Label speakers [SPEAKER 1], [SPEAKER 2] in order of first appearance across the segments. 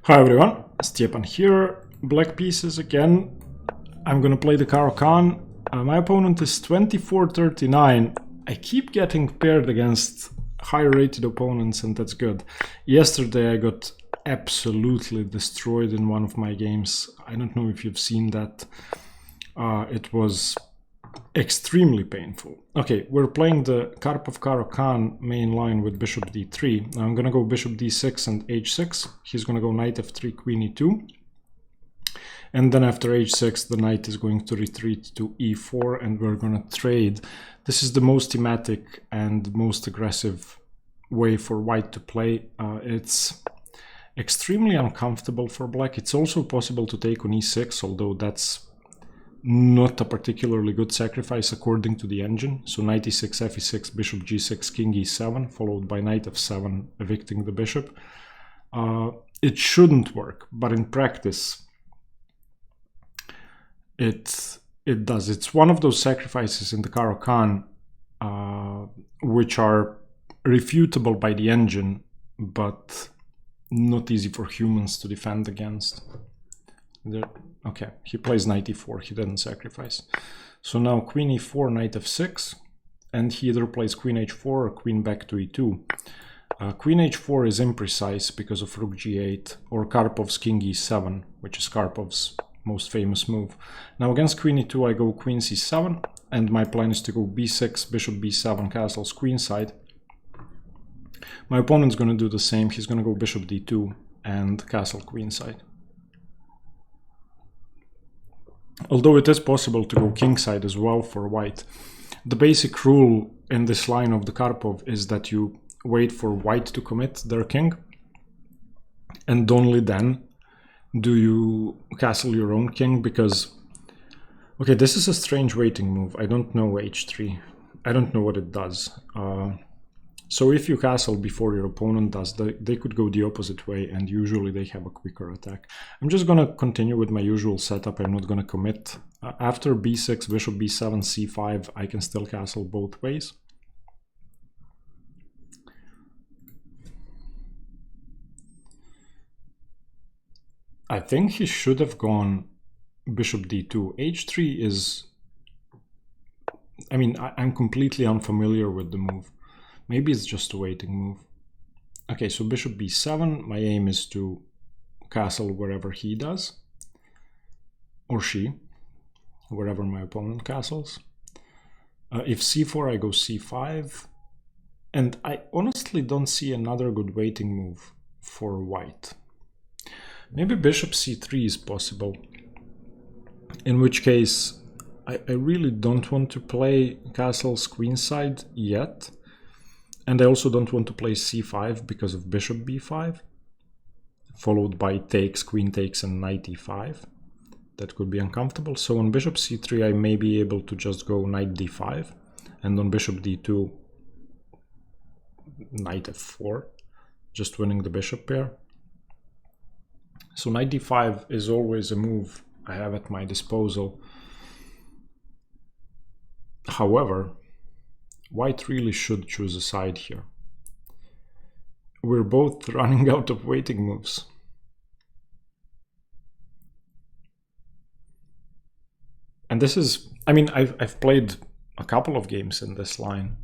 [SPEAKER 1] Hi everyone, Stepan here, black pieces again. I'm gonna play the Caro-Kann. My opponent is 24-39. I keep getting paired against higher rated opponents and that's good. Yesterday I got absolutely destroyed in one of my games. I don't know if you've seen that. It was extremely painful. Okay, we're playing the Karpov Caro-Kann main line with bishop d3. Now I'm gonna go bishop d6 and h6. He's gonna go knight f3, queen e2. And then after h6, the knight is going to retreat to e4 and we're gonna trade. This is the most thematic and most aggressive way for white to play. It's extremely uncomfortable for black. It's also possible to take on e6, although that's not a particularly good sacrifice according to the engine. So knight e6, f e6, bishop g6, king e7, followed by knight f7, evicting the bishop. It shouldn't work, but in practice, it does. It's one of those sacrifices in the Caro-Kann which are refutable by the engine, but not easy for humans to defend against. Okay, he plays knight e4, he didn't sacrifice. So now queen e4, knight f6, and he either plays queen h4 or queen back to e2. Queen h4 is imprecise because of rook g8 or Karpov's king e7, which is Karpov's most famous move. Now against queen e2 I go queen c7, and my plan is to go b6, bishop b7, castles queenside. My opponent's going to do the same. He's going to go bishop d2 and castle queenside. Although it is possible to go kingside as well for white. The basic rule in this line of the Karpov is that you wait for white to commit their king, and only then do you castle your own king, because... Okay, this is a strange waiting move. I don't know h3. I don't know what it does. So if you castle before your opponent does, they could go the opposite way, and usually they have a quicker attack. I'm just going to continue with my usual setup. I'm not going to commit. After b6, bishop b7, c5, I can still castle both ways. I think he should have gone bishop d2. h3 is... I mean, I'm completely unfamiliar with the move. Maybe it's just a waiting move. Okay, so bishop b7, my aim is to castle wherever he does. Or she, wherever my opponent castles. If c4, I go c5. And I honestly don't see another good waiting move for white. Maybe bishop c3 is possible. In which case, I really don't want to play castles queenside yet. And I also don't want to play c5 because of bishop b5, followed by takes, queen takes, and knight e5. That could be uncomfortable. So on bishop c3, I may be able to just go knight d5, and on bishop d2, knight f4, just winning the bishop pair. So knight d5 is always a move I have at my disposal. However, white really should choose a side here. We're both running out of waiting moves. And this is, I mean, I've played a couple of games in this line.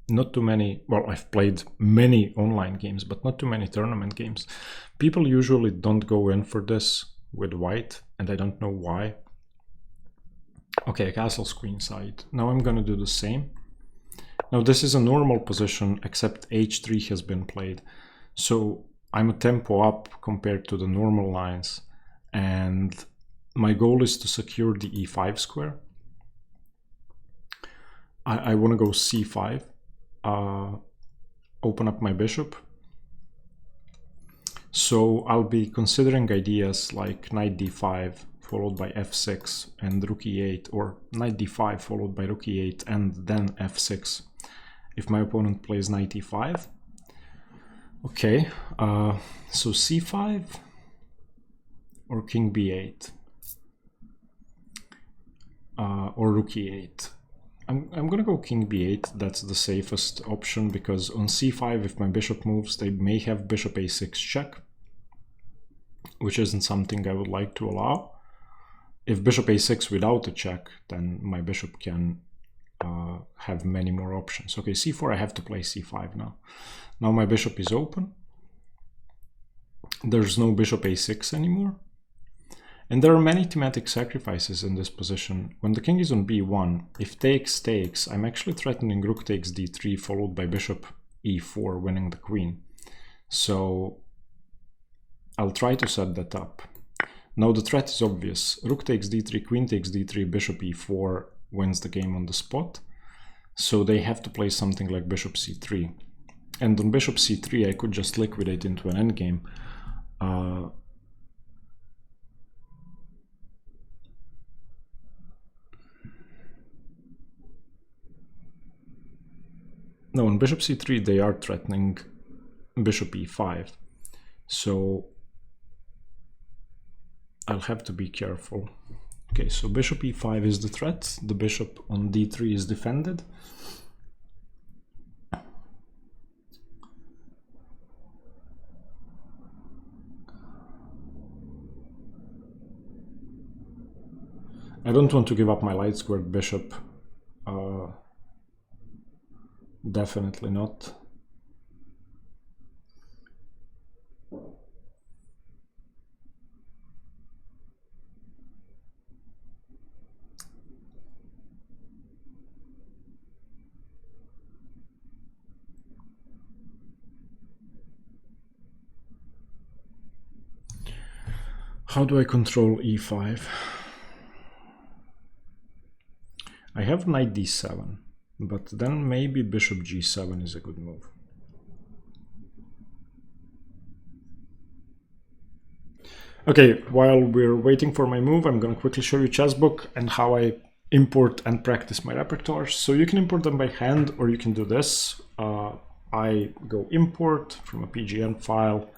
[SPEAKER 1] Not too many, well, I've played many online games, but not too many tournament games. People usually don't go in for this with white, and I don't know why. Okay, castle's queenside. Now I'm gonna do the same. Now this is a normal position, except h3 has been played. So I'm a tempo up compared to the normal lines. And my goal is to secure the e5 square. I wanna go c5, open up my bishop. So I'll be considering ideas like knight d5, followed by f6 and rook e8, or knight d5 followed by rook e8 and then f6 if my opponent plays knight e5. Okay, so c5 or king b8 or rook e8. I'm gonna go king b8. That's the safest option, because on c5 if my bishop moves they may have bishop a6 check. which isn't something I would like to allow. If bishop a6 without a check, then my bishop can have many more options. Okay, c4, I have to play c5 now. Now my bishop is open. There's no bishop a6 anymore. And there are many thematic sacrifices in this position. When the king is on b1, if takes takes, I'm actually threatening rook takes d3 followed by bishop e4, winning the queen. So I'll try to set that up. Now the threat is obvious. Rook takes d3, queen takes d3, bishop e4 wins the game on the spot. So they have to play something like bishop c3. And on bishop c3 I could just liquidate into an endgame. No, on bishop c3 they are threatening bishop e5. So I'll have to be careful. Okay, so bishop e5 is the threat. The bishop on d3 is defended. I don't want to give up my light squared bishop. Definitely not. How do I control e5? I have knight d7, but then maybe bishop g7 is a good move. Okay, while we're waiting for my move, I'm going to quickly show you Chessbook and how I import and practice my repertoire. So you can import them by hand, or you can do this. I go import from a PGN file,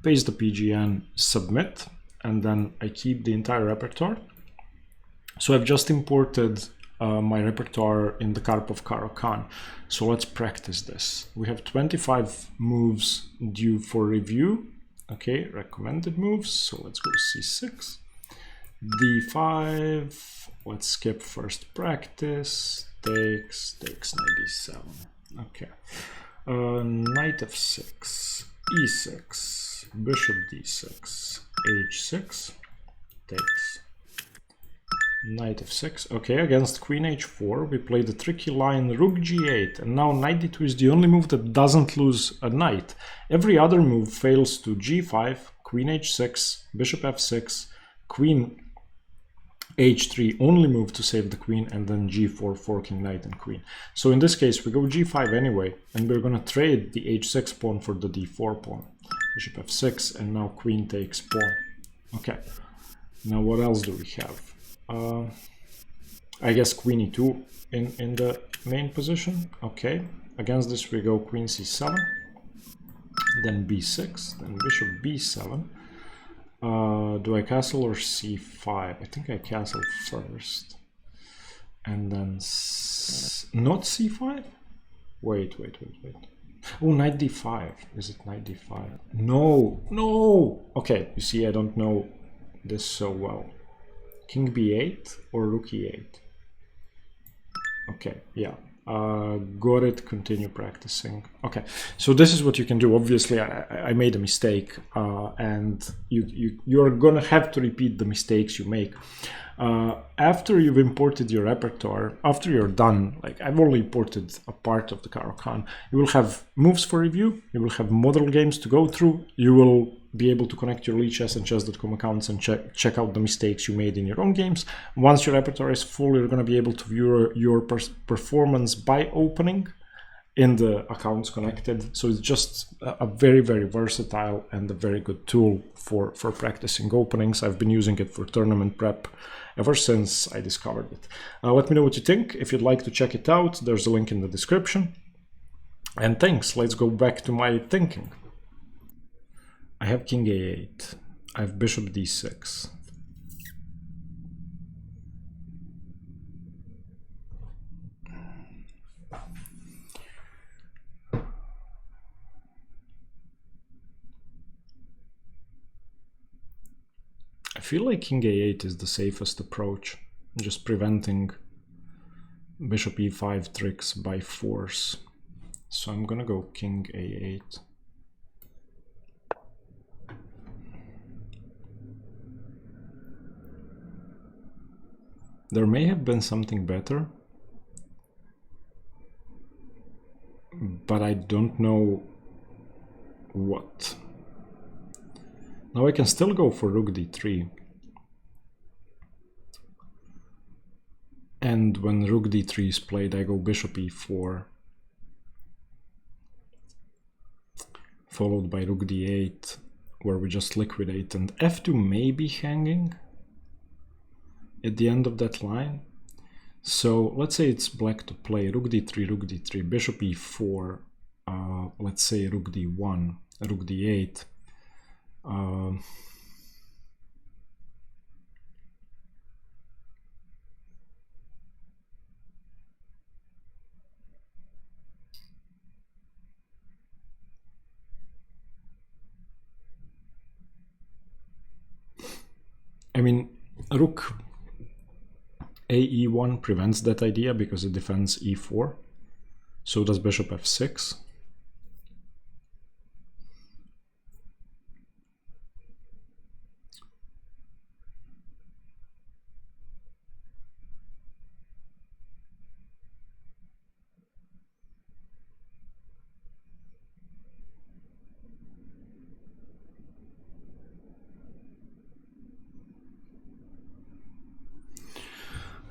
[SPEAKER 1] paste the PGN, submit, and then I keep the entire repertoire. So I've just imported my repertoire in the Karpov Caro-Kann. So let's practice this. We have 25 moves due for review. Okay, recommended moves. So let's go c6, d5. Let's skip first practice. Takes knight d7. Okay, knight f6, e6, bishop d6, h6, takes. Knight f6. Okay, against queen h4 we play the tricky line rook g8, and now knight d2 is the only move that doesn't lose a knight. Every other move fails to g5, queen h6, bishop f6, queen h3, only move to save the queen, and then g4, forking knight and queen. So in this case we go g5 anyway, and we're gonna trade the h6 pawn for the d4 pawn. Bishop f6, and now queen takes pawn. Okay, now what else do we have? I guess queen e2 in the main position. Okay, against this we go queen c7, then b6, then bishop b7. Do I castle or c5? I think I castle first, and then not c5. Wait. Oh, knight d5. Is it knight d5? No. Okay, you see, I don't know this so well. King b8 or rook e8? Okay, yeah. Got it, continue practicing. Okay, so this is what you can do. Obviously, I made a mistake, and you're gonna have to repeat the mistakes you make. After you've imported your repertoire, after you're done, like I've only imported a part of the Caro-Kann, you will have moves for review, you will have model games to go through, you will be able to connect your Lichess and chess.com accounts and check out the mistakes you made in your own games. Once your repertoire is full, you're going to be able to view your performance by opening in the accounts connected. So it's just a very, very versatile and a very good tool for practicing openings. I've been using it for tournament prep ever since I discovered it. Let me know what you think. If you'd like to check it out, there's a link in the description. And thanks. Let's go back to my thinking. I have king a8. I have bishop d6. feel like king a8 is the safest approach, just preventing bishop e5 tricks by force. So I'm gonna go king a8. There may have been something better, but I don't know what. Now I can still go for rook d3. And when rook d3 is played, I go bishop e4. Followed by rook d8, where we just liquidate, and f2 may be hanging at the end of that line. So let's say it's black to play rook d3, bishop e4, let's say rook d1, rook d8. I mean, rook ae1 prevents that idea because it defends e4. So does bishop f6.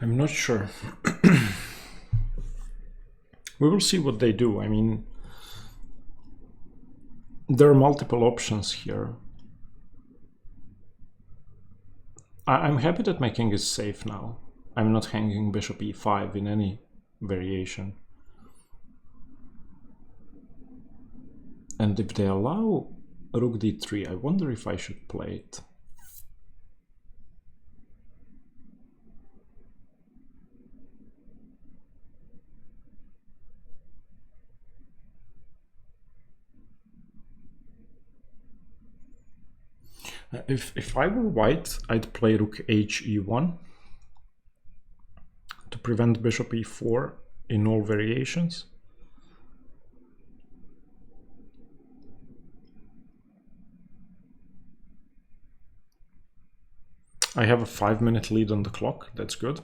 [SPEAKER 1] I'm not sure. We will see what they do. I mean, there are multiple options here. I'm happy that my king is safe now. I'm not hanging bishop e5 in any variation. And if they allow rook d3, I wonder if I should play it. If I were white, I'd play rook he1 to prevent bishop e4 in all variations. I have a 5-minute lead on the clock, that's good.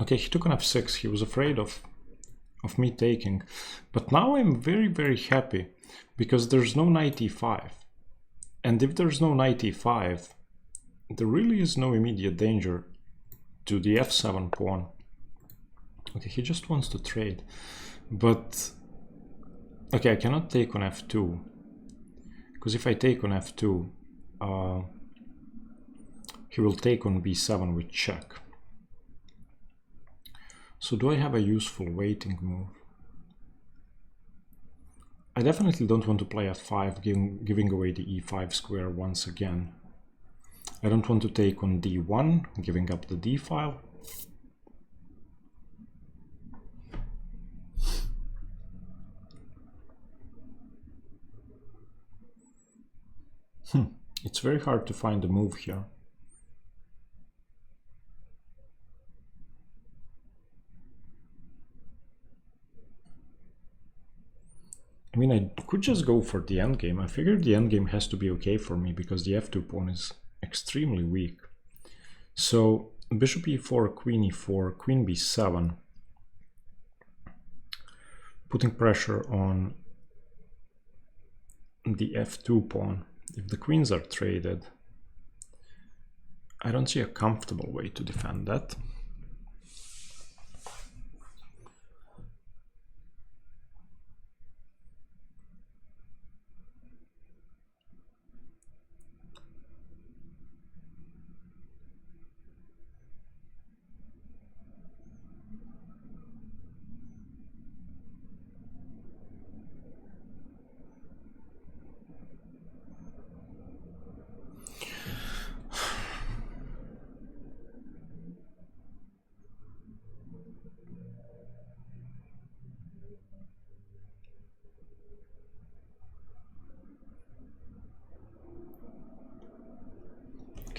[SPEAKER 1] Okay, he took on f6, he was afraid of me taking, but now I'm very, very happy because there's no knight e5. And if there's no knight e5, there really is no immediate danger to the f7 pawn. Okay, he just wants to trade, but okay, I cannot take on f2, because if I take on f2, he will take on b7 with check. So do I have a useful waiting move? I definitely don't want to play f5, giving away the e5 square once again. I don't want to take on d1, giving up the d file. It's very hard to find a move here. I mean, I could just go for the endgame. I figured the endgame has to be okay for me because the f2 pawn is extremely weak. So bishop e4, queen b7, putting pressure on the f2 pawn. If the queens are traded, I don't see a comfortable way to defend that.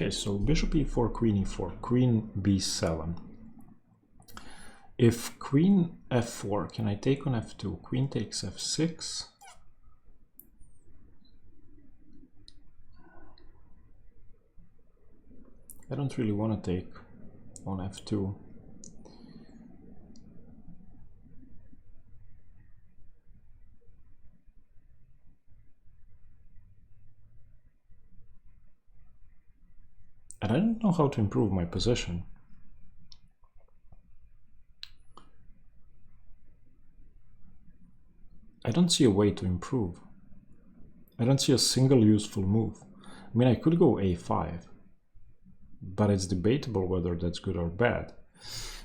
[SPEAKER 1] Okay, so bishop e4, queen e4, queen b7. If queen f4, can I take on f2? Queen takes f6. I don't really want to take on f2. And I don't know how to improve my position. I don't see a way to improve. I don't see a single useful move. I mean, I could go a5, but it's debatable whether that's good or bad.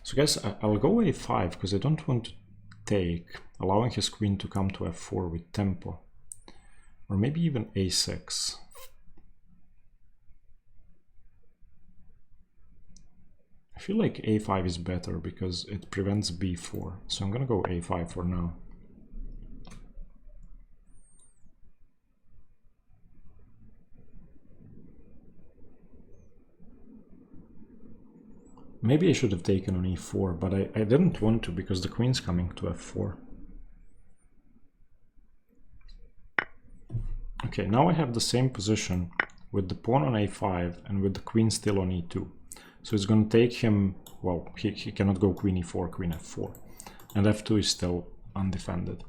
[SPEAKER 1] So I guess I'll go a5 because I don't want to take, allowing his queen to come to f4 with tempo. Or maybe even a6. I feel like a5 is better because it prevents b4. So I'm gonna go a5 for now. Maybe I should have taken on e4, but I didn't want to because the queen's coming to f4. Okay, now I have the same position with the pawn on a5 and with the queen still on e2. So it's going to take him, well, he cannot go queen e4, queen f4. And f2 is still undefended.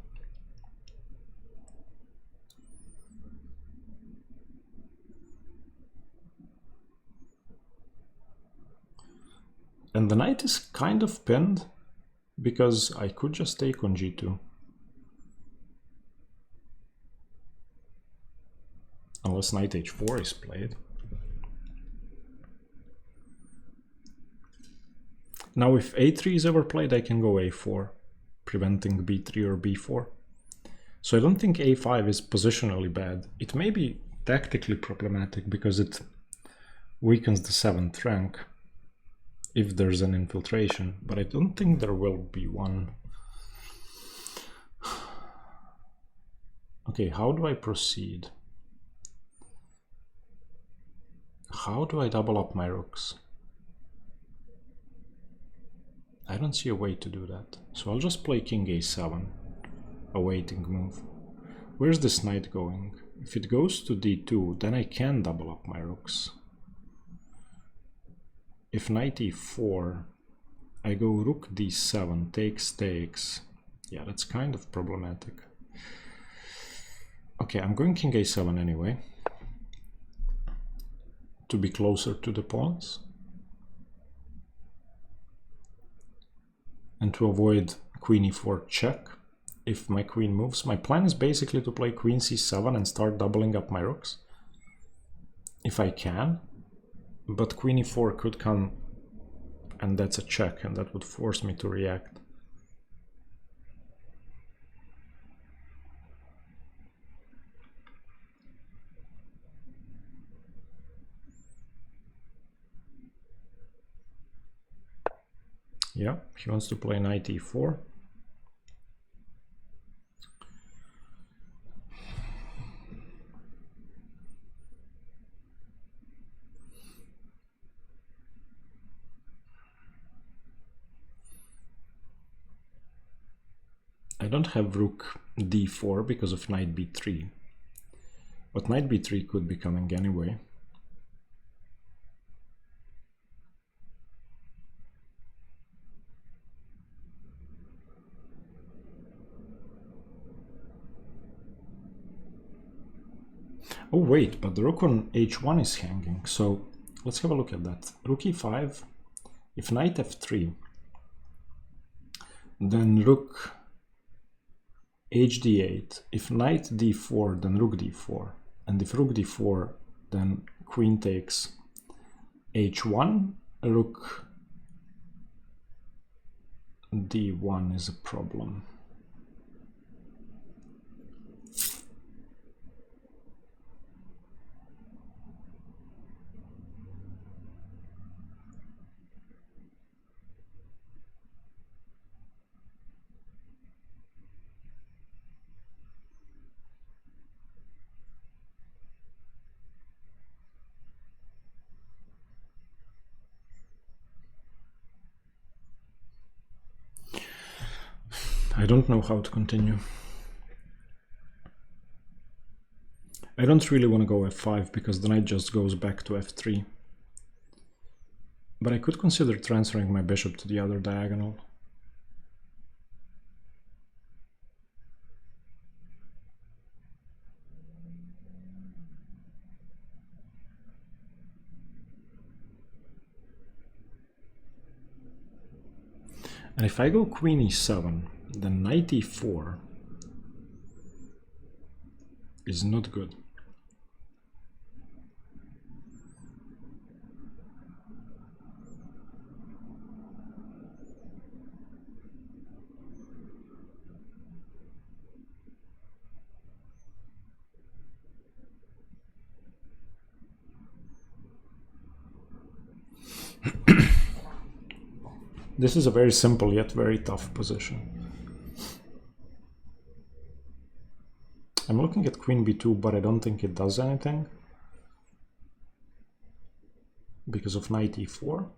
[SPEAKER 1] And the knight is kind of pinned because I could just take on g2. Unless knight h4 is played. Now if a3 is ever played, I can go a4, preventing b3 or b4. So I don't think a5 is positionally bad. It may be tactically problematic because it weakens the 7th rank if there's an infiltration, but I don't think there will be one. Okay, how do I proceed? How do I double up my rooks? I don't see a way to do that. So I'll just play king a7, a waiting move. Where's this knight going? If it goes to d2, then I can double up my rooks. If knight e4, I go rook d7, takes. Yeah, that's kind of problematic. Okay, I'm going king a7 anyway, to be closer to the pawns. And to avoid queen e4 check if my queen moves. My plan is basically to play queen c7 and start doubling up my rooks. If I can. But queen e4 could come and that's a check and that would force me to react. Yeah, he wants to play knight e4. I don't have rook d4 because of knight b3. But knight b3 could be coming anyway. Oh wait, but the rook on h1 is hanging, so let's have a look at that. Rook e5, if knight f3, then rook hd8, if knight d4, then rook d4, and if rook d4, then queen takes h1, rook d1 is a problem. I don't know how to continue. I don't really want to go f5 because the knight just goes back to f3. But I could consider transferring my bishop to the other diagonal. And if I go queen e7, then knight e4 is not good. This is a very simple yet very tough position. I'm looking at queen b2, but I don't think it does anything because of knight e4.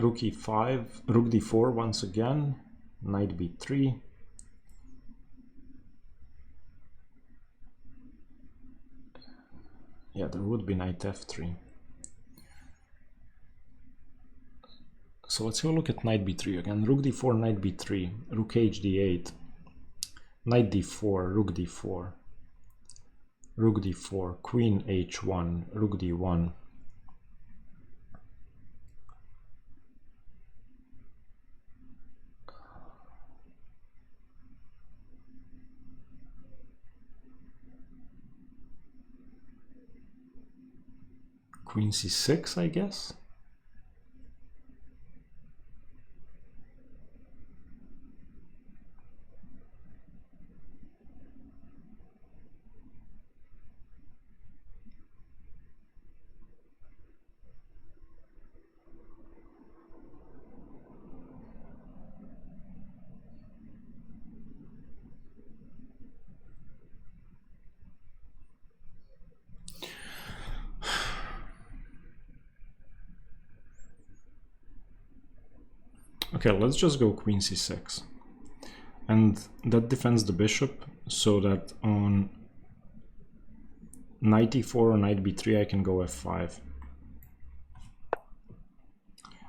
[SPEAKER 1] Rook e5, rook d4 once again, knight b3. Yeah, there would be knight f3. So let's have a look at knight b3 again. Rook d4, knight b3, rook h d8, knight d4, rook d4, rook d4, queen h1, rook d1. Queen c6, I guess. Okay, let's just go queen c6. And that defends the bishop so that on knight e4 or knight b3 I can go f5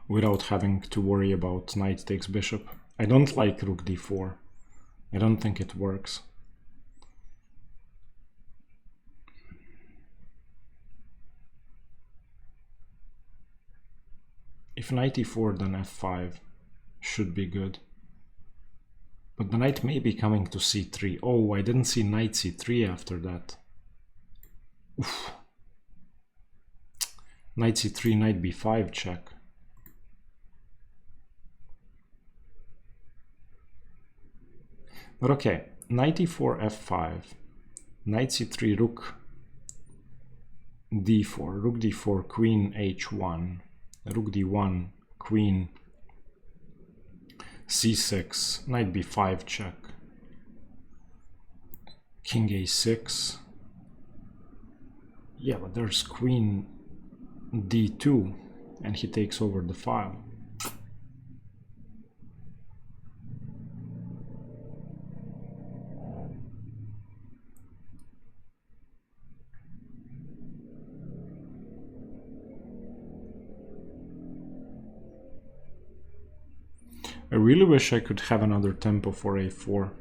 [SPEAKER 1] without having to worry about knight takes bishop. I don't like rook d4. I don't think it works. If knight e4, then f5 should be good. But the knight may be coming to c3. Oh, I didn't see knight c3 after that. Oof. Knight c3, knight b5 check. But okay, knight e4, f5, knight c3, rook d4, rook d4, queen h1, rook d1, queen c6, knight b5 check, king a6. Yeah, but there's queen d2 and he takes over the file. I really wish I could have another tempo for a4.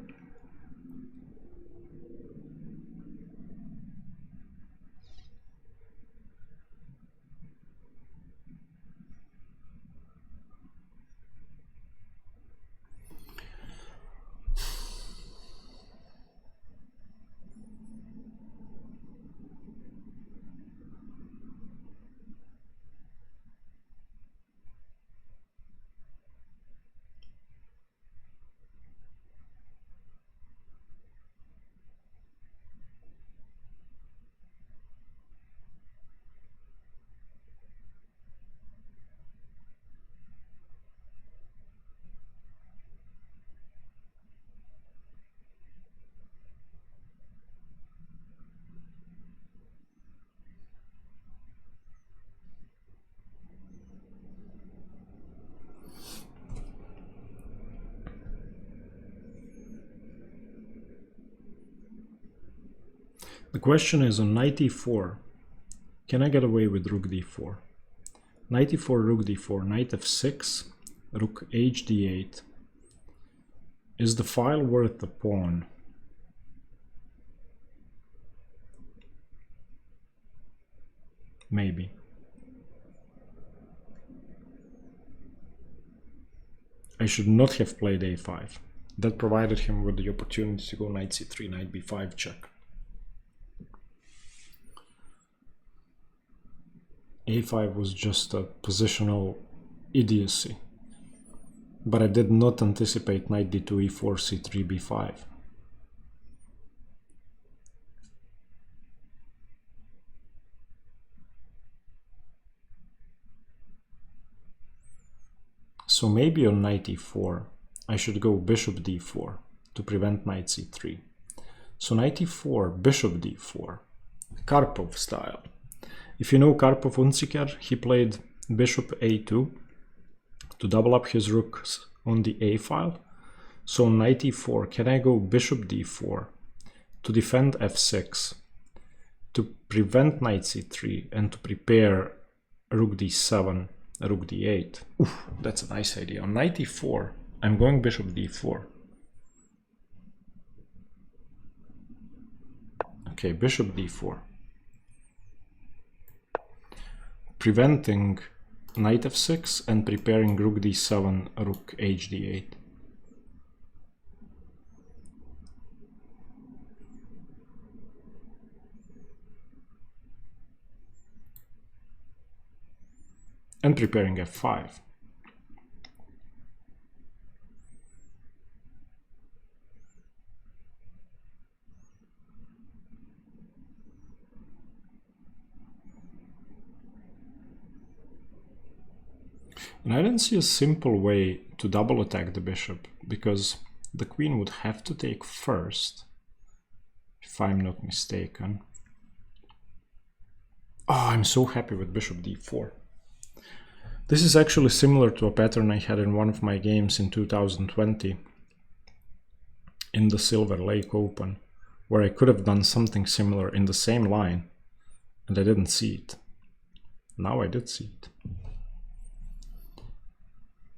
[SPEAKER 1] The question is on knight e4. Can I get away with rook d4? Knight e4, rook d4, knight f6, rook h d8. Is the file worth the pawn? Maybe. I should not have played a5. That provided him with the opportunity to go knight c3, knight b5 check. a5 was just a positional idiocy. But I did not anticipate knight d2, e4, c3, b5. So maybe on knight e4, I should go bishop d4 to prevent knight c3. So knight e4, bishop d4, Karpov style. If you know Karpov Unziker, he played bishop a2 to double up his rooks on the a file. So knight e4, can I go bishop d4 to defend f6, to prevent knight c3, and to prepare rook d7, rook d8? Oof, that's a nice idea. On knight e4, I'm going bishop d4. Okay, bishop d4. Preventing knight f6 and preparing rook d7, rook h d8. And preparing f5. And I don't see a simple way to double attack the bishop, because the queen would have to take first, if I'm not mistaken. Oh, I'm so happy with bishop d4. This is actually similar to a pattern I had in one of my games in 2020 in the Silver Lake Open, where I could have done something similar in the same line, and I didn't see it. Now I did see it.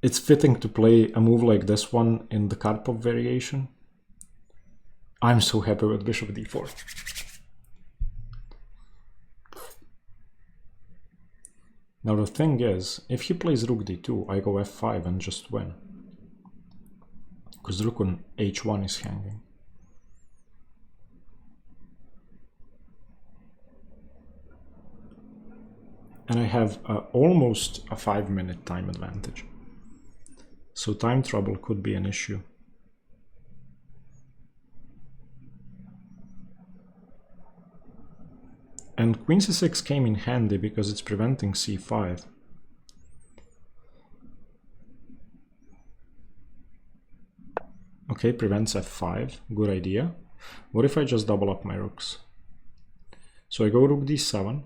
[SPEAKER 1] It's fitting to play a move like this one in the Karpov variation. I'm so happy with bishop d4. Now the thing is, if he plays rook d2, I go f5 and just win. Because rook on h1 is hanging. And I have almost a 5-minute time advantage. So time trouble could be an issue. And queen c6 came in handy because it's preventing c5. Okay, prevents f5, good idea. What if I just double up my rooks? So I go rook d7.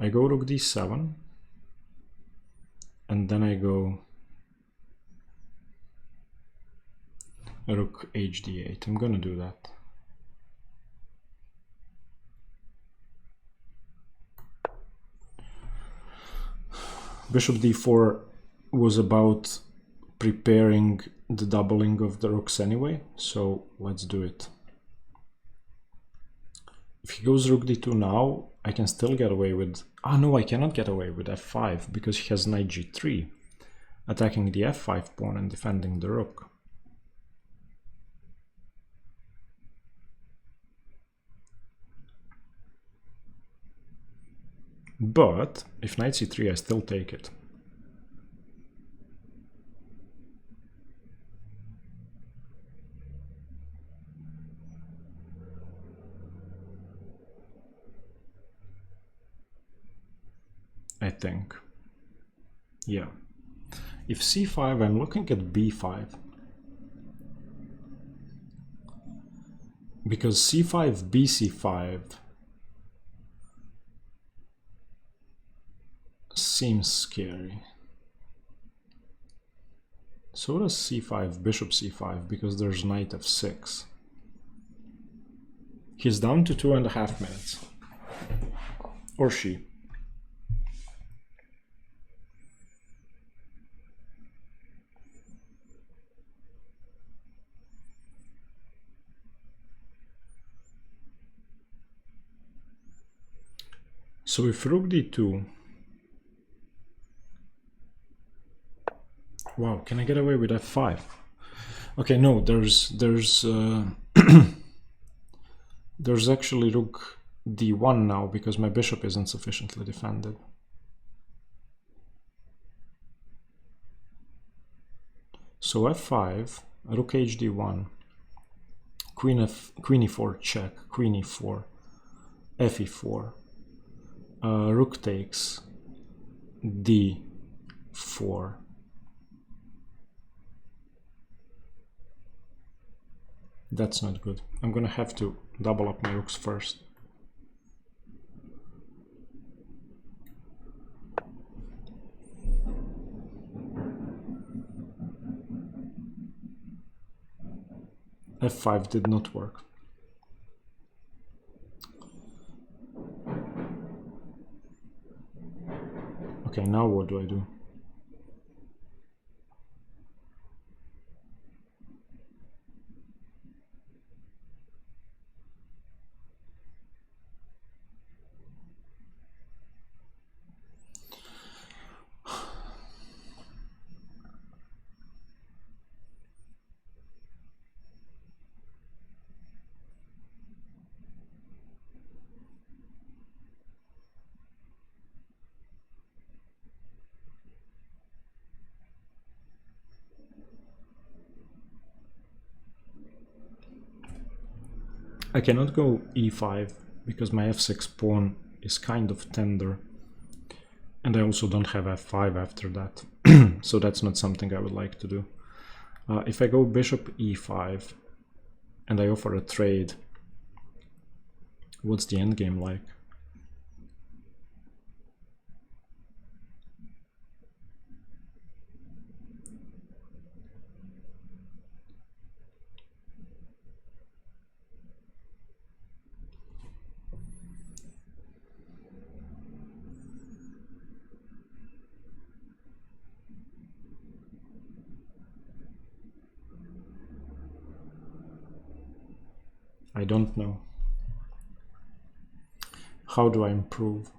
[SPEAKER 1] I go rook d7. And then I go rook h d8. I'm gonna do that. Bishop d4 was about preparing the doubling of the rooks anyway, so let's do it. If he goes rook d2 now, I can still get away with... Ah, no, I cannot get away with f5 because he has knight g3, attacking the f5 pawn and defending the rook. But if knight c3, I still take it. I think. Yeah. If c5, I'm looking at b5. Because c5, bc5 seems scary. So does c5, bishop c5, because there's knight f6. He's down to 2.5 minutes. Or she. So if rook d2, wow, can I get away with f5? Okay, no, there's there's actually rook d1 now because my bishop isn't sufficiently defended. So f5, rook h d1, queen e4 check, queen e4, f e4. Rook takes d4. That's not good. I'm gonna have to double up my rooks first. f5 did not work. Okay, now what do I do? I cannot go e5 because my f6 pawn is kind of tender, and I also don't have f5 after that, so that's not something I would like to do. If I go bishop e5 and I offer a trade, what's the endgame like? I don't know. How do I improve?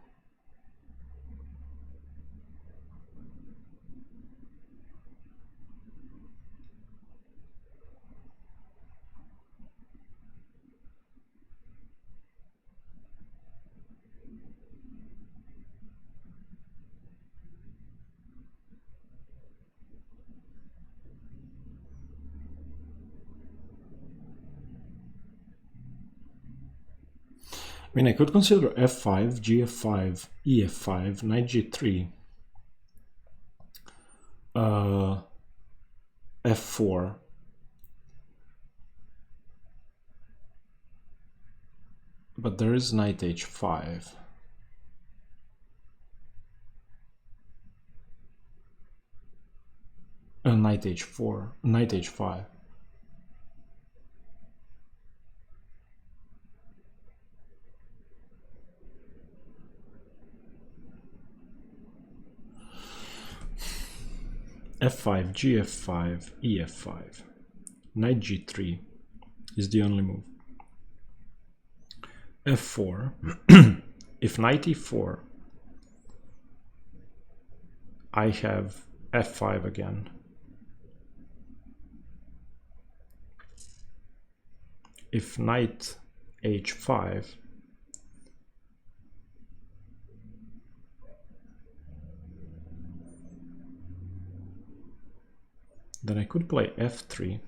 [SPEAKER 1] I mean, I could consider f5, gf5, ef5, knight g3, f4. But there is knight h5. Knight h4, knight h5. f5, gf5, ef5, knight g3 is the only move. f4, if knight e4, I have f5 again. If knight h5, then I could play f3.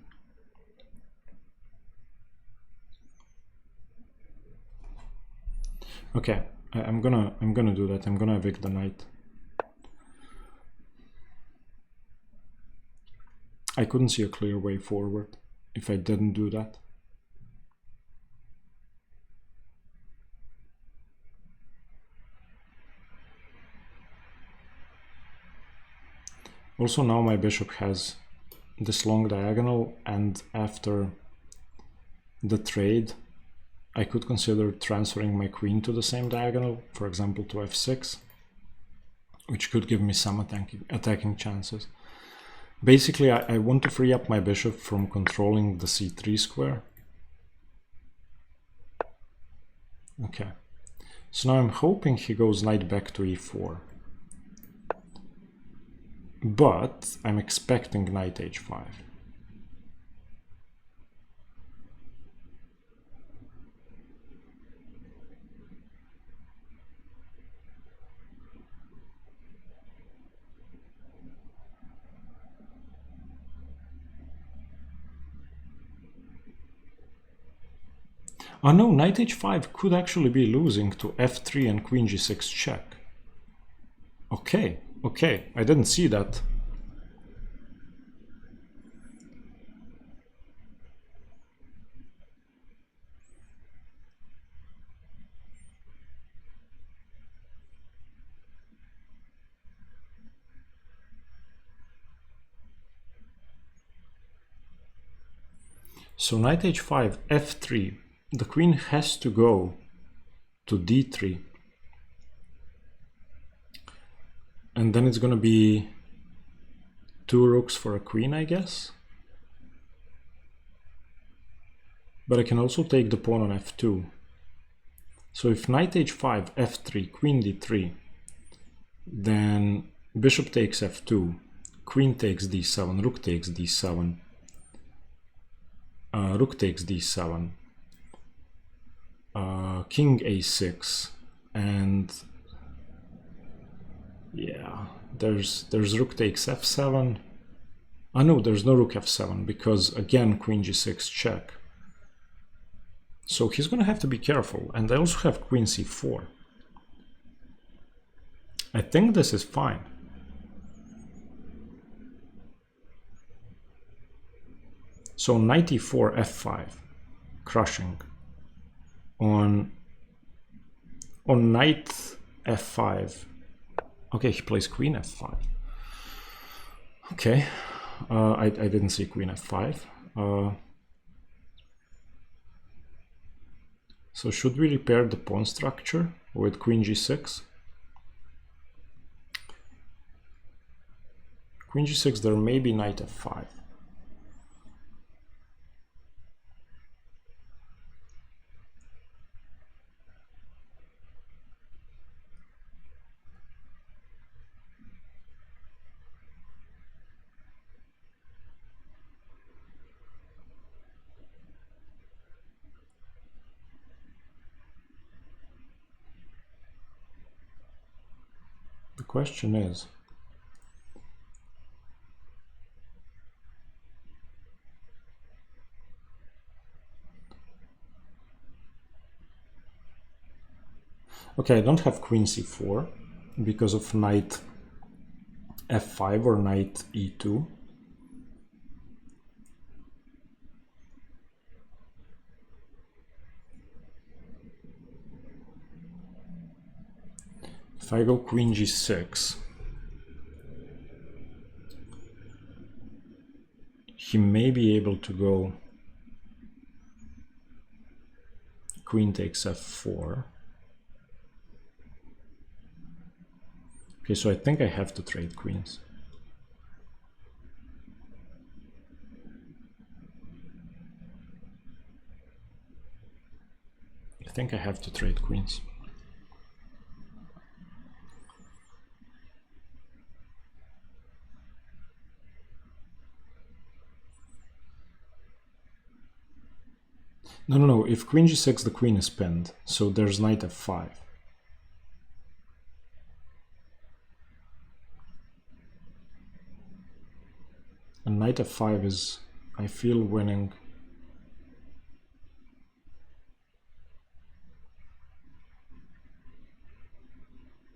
[SPEAKER 1] Okay, I'm gonna do that. I'm gonna evict the knight. I couldn't see a clear way forward if I didn't do that. Also now my bishop has this long diagonal, and after the trade I could consider transferring my queen to the same diagonal, for example to f6, which could give me some attacking chances. Basically, I want to free up my bishop from controlling the c3 square. Okay, so now I'm hoping he goes knight back to e4. But I'm expecting knight h5. Oh no, knight h5 could actually be losing to f3 and queen g6 check. Okay, okay, I didn't see that. So knight h5, f3, the queen has to go to d3. And then it's gonna be 2 rooks for a queen, I guess. But I can also take the pawn on f2. So if knight h5, f3, queen d3, then bishop takes f2, queen takes d7, rook takes d7, rook takes d7, king a6, and yeah, there's rook takes f7. Oh no, there's no rook f7 because again queen g6 check. So he's gonna have to be careful, and I also have queen c4. I think this is fine. So knight e4, f5, crushing. On knight f5, okay, he plays queen f5. Okay, I didn't see queen f5. So should we repair the pawn structure with queen g6? Queen g6, there may be knight f5. The question is, okay, I don't have queen c4 because of knight f5 or knight e2. If I go queen g6, he may be able to go queen takes f4. Okay, so I think I have to trade queens. I think I have to trade queens. No, if queen g6, the queen is pinned, so there's knight f5. And knight f5 is, I feel, winning.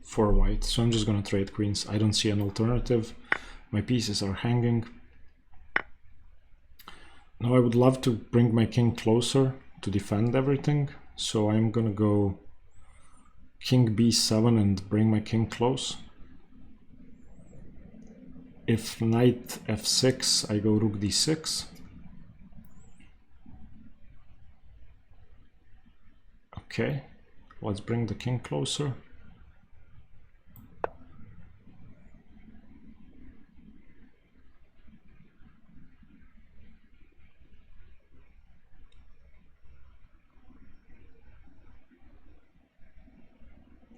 [SPEAKER 1] For white, so I'm just gonna trade queens. I don't see an alternative. My pieces are hanging. Now I would love to bring my king closer to defend everything, so I'm gonna go king b7 and bring my king close. if knight f6, I go rook d6. Okay, let's bring the king closer.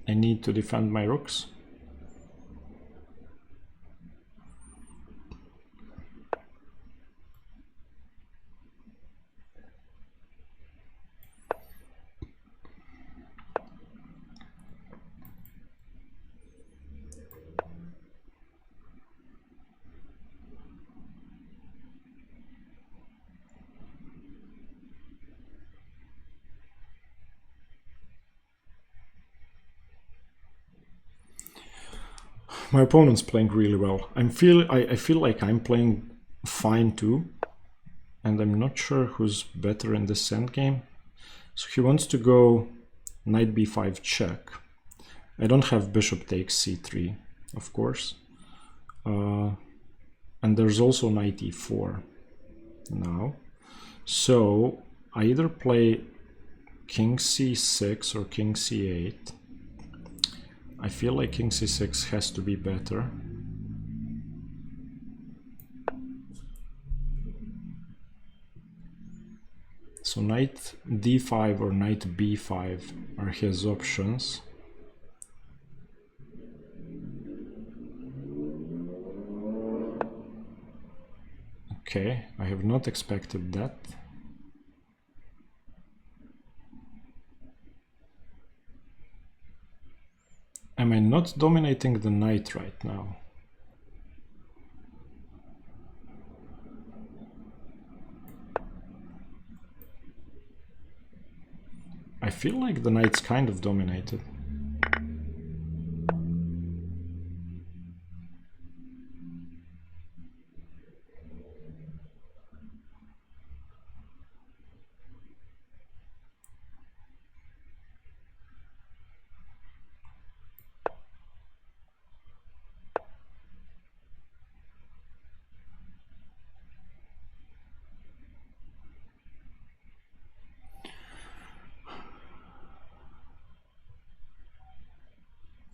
[SPEAKER 1] I need to defend my rooks. My opponent's playing really well. I feel like I'm playing fine too, and I'm not sure who's better in this endgame. So he wants to go knight b5 check. I don't have bishop takes c3, of course. And there's also knight e4 now. So I either play king c6 or king c8. I feel like king c6 has to be better. So knight d5 or knight b5 are his options. Okay, I have not expected that. Am I not dominating the knight right now? I feel like the knight's kind of dominated.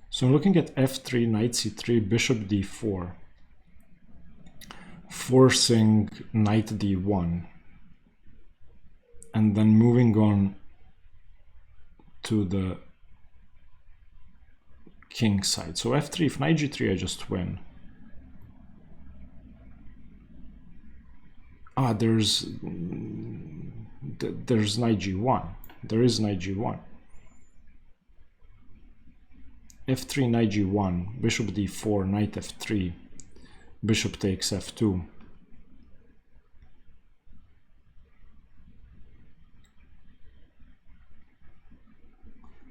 [SPEAKER 1] So I'm looking at f3, knight c3, bishop d4, forcing knight d1, and then moving on to the king side. So f3, if knight g3, I just win. Ah, there's knight g1. There is knight g1. f3, knight g1, bishop d4, knight f3, bishop takes f2.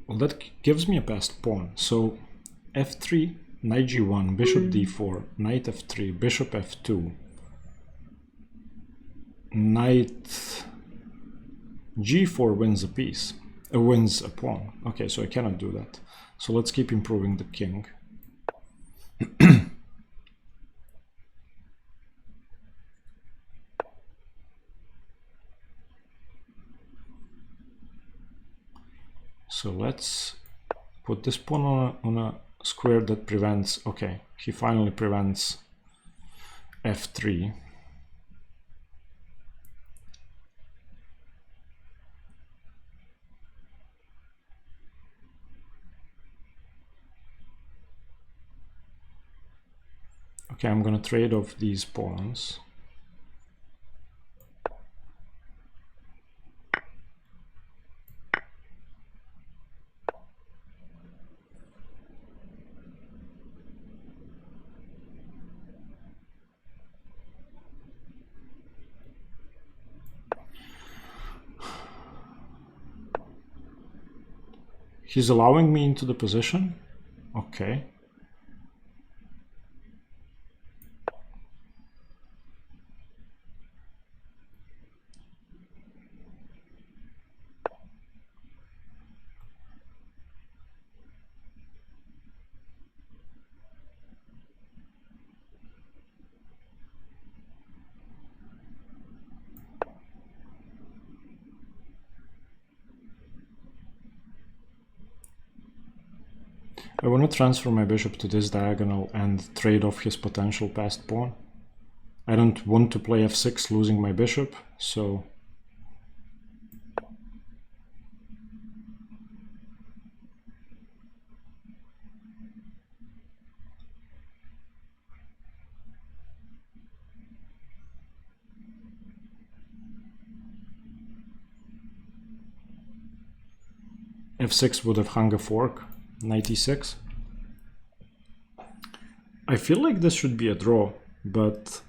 [SPEAKER 1] Well, that gives me a passed pawn. So f3, knight g1, bishop d4, knight f3, bishop f2, knight g4 wins a piece, wins a pawn. Okay, so I cannot do that. So let's keep improving the king. So let's put this pawn on a square that prevents, okay, he finally prevents f3. Okay, I'm gonna trade off these pawns. He's allowing me into the position? Okay. I want to transfer my bishop to this diagonal and trade off his potential passed pawn. I don't want to play f6 losing my bishop, so f6 would have hung a fork, knight e6. I feel like this should be a draw, but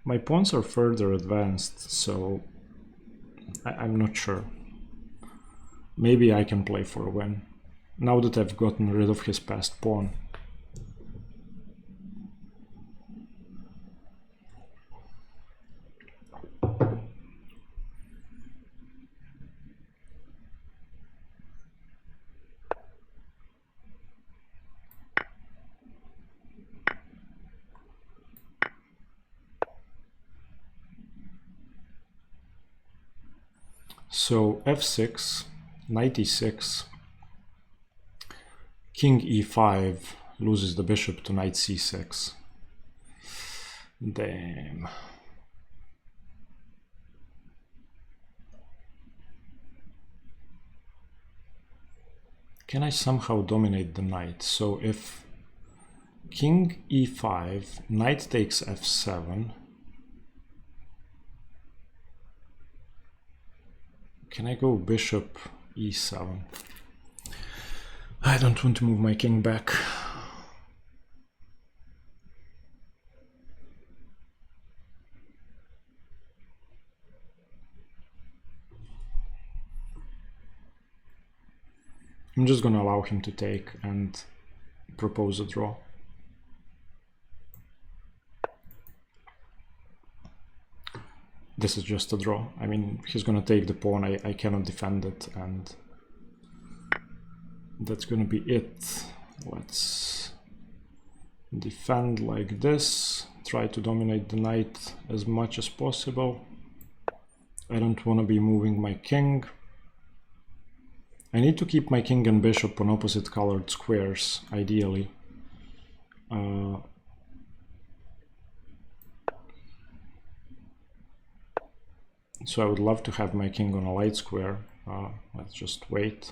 [SPEAKER 1] my pawns are further advanced, so I'm not sure. Maybe I can play for a win, now that I've gotten rid of his passed pawn. So f6, knight e6, king e5 loses the bishop to knight c6. Damn. Can I somehow dominate the knight? So if king e5, knight takes f7, can I go bishop e7? I don't want to move my king back. I'm just gonna allow him to take and propose a draw. This is just a draw. I mean, he's gonna take the pawn, I cannot defend it, and that's gonna be it. Let's defend like this, try to dominate the knight as much as possible. I don't want to be moving my king. I need to keep my king and bishop on opposite colored squares, ideally. So I would love to have my king on a light square. Let's just wait.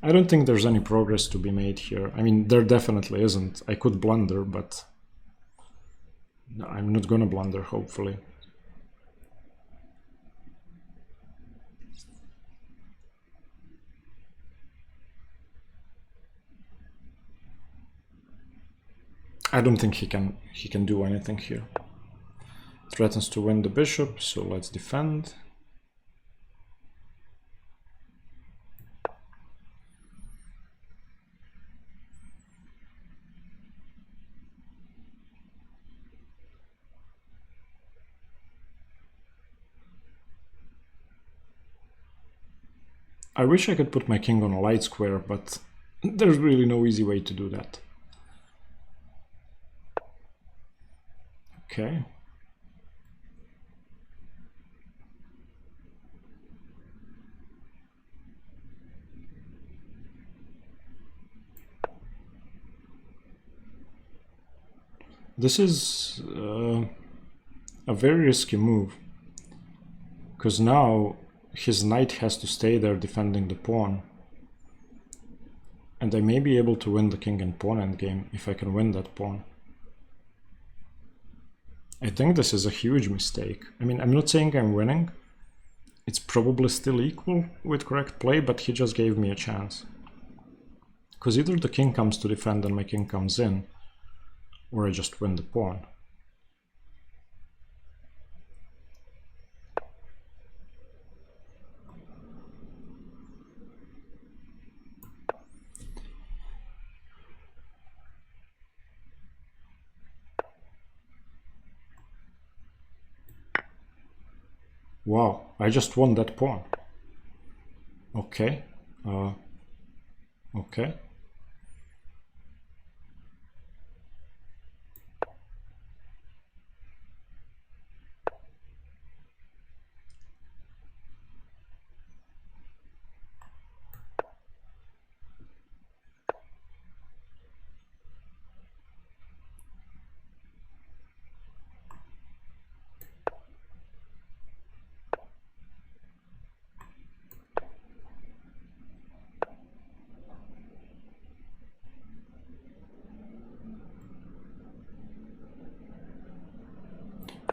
[SPEAKER 1] I don't think there's any progress to be made here. I mean, there definitely isn't. I could blunder, but I'm not gonna blunder, hopefully. I don't think he can do anything here. Threatens to win the bishop, so let's defend. I wish I could put my king on a light square, but there's really no easy way to do that. Okay. This is a very risky move, because now his knight has to stay there defending the pawn. And I may be able to win the king and pawn endgame if I can win that pawn. I think this is a huge mistake. I mean, I'm not saying I'm winning. It's probably still equal with correct play, but he just gave me a chance. Because either the king comes to defend and my king comes in, or I just win the pawn. Wow, I just won that pawn. Okay. Okay.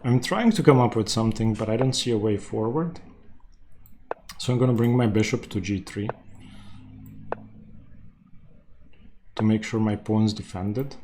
[SPEAKER 1] I'm trying to come up with something, but I don't see a way forward. So I'm going to bring my bishop to g3 to make sure my pawn's defended.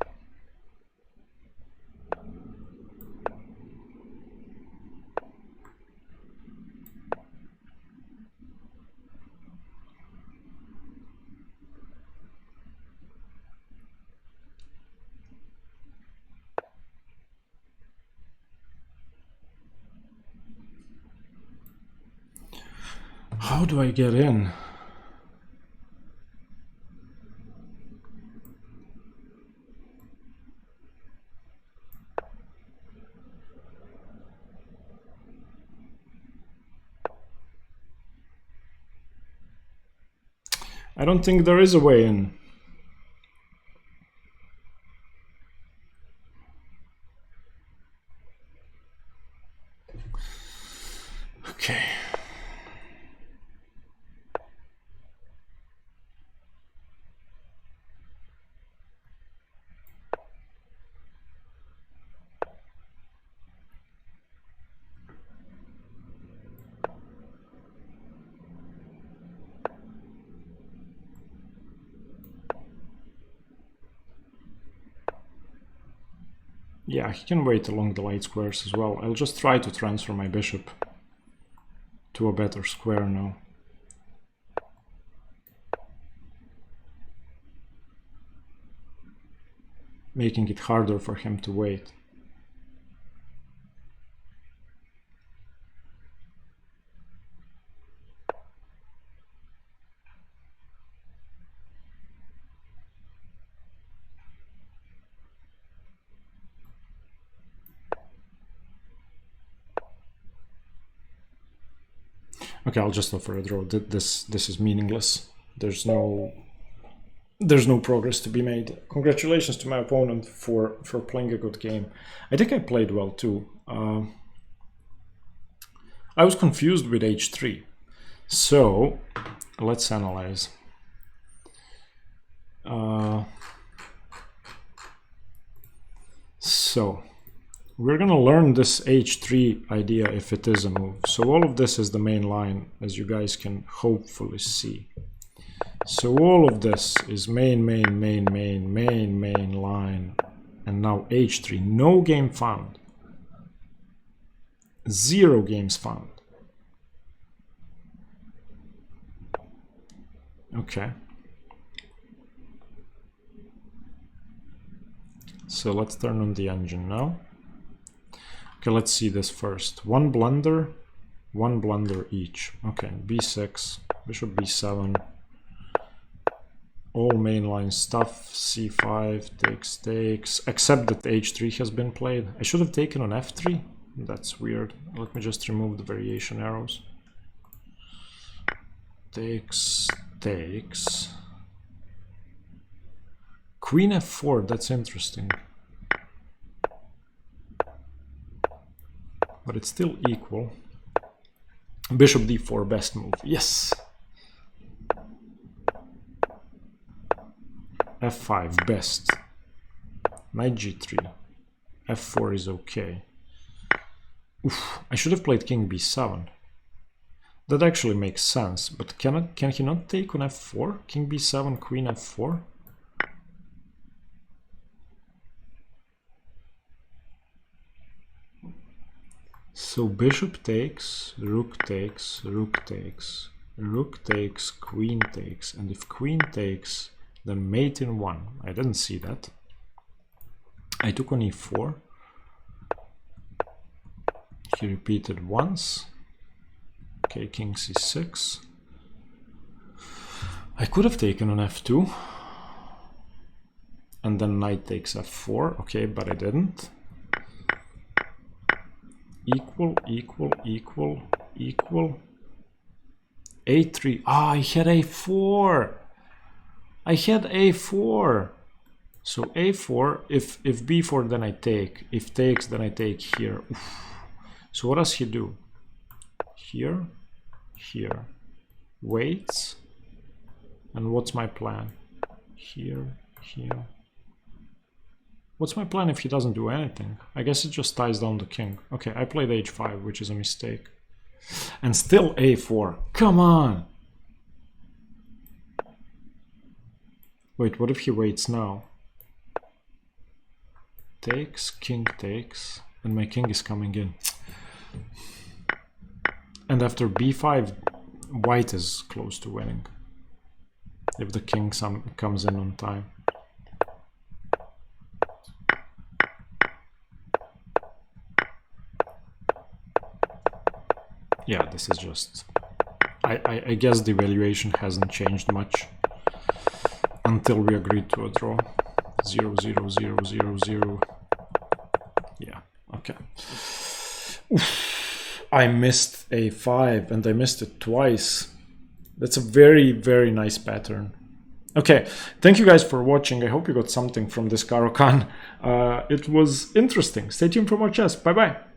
[SPEAKER 1] How do I get in? I don't think there is a way in. Okay. Yeah, he can wait along the light squares as well. I'll just try to transfer my bishop to a better square now. Making it harder for him to wait. Okay, I'll just offer a draw. This is meaningless. There's no progress to be made. Congratulations to my opponent for playing a good game. I think I played well too. I was confused with h3. So let's analyze. So we're going to learn this h3 idea if it is a move. So all of this is the main line, as you guys can hopefully see. So all of this is main line. And now h3. No game found. 0 games found. Okay. So let's turn on the engine now. Okay, let's see this first. One blunder each. Okay, b6, bishop b7. All mainline stuff. c5 takes, except that h3 has been played. I should have taken on f3. That's weird. Let me just remove the variation arrows. Takes. Queen f4, that's interesting. But it's still equal. Bishop d4, best move. Yes! f5, best. Knight g3. f4 is okay. Oof, I should have played king b7. That actually makes sense, but can he not take on f4? King b7, queen f4? So bishop takes, rook takes, rook takes, rook takes, queen takes, and if queen takes, then mate in 1. I didn't see that. I took on e4. He repeated once. Okay, king c6. I could have taken on f2. And then knight takes f4. Okay, but I didn't. Equal. a3. Ah, I had a4. I had a4. So a4, if b4, then I take. If takes, then I take here. Oof. So what does he do? Here. Waits. And what's my plan? Here. What's my plan if he doesn't do anything? I guess it just ties down the king. Okay, I played h5, which is a mistake. And still a4. Come on! Wait, what if he waits now? Takes, king takes, and my king is coming in. And after b5, white is close to winning. If the king comes in on time. Yeah, this is just... I guess the valuation hasn't changed much until we agreed to a draw. 0, 0, 0, 0, 0. Yeah, okay. Oof. I missed a5 and I missed it twice. That's a very, very nice pattern. Okay, thank you guys for watching. I hope you got something from this Caro-Kann. It was interesting. Stay tuned for more chess. Bye-bye.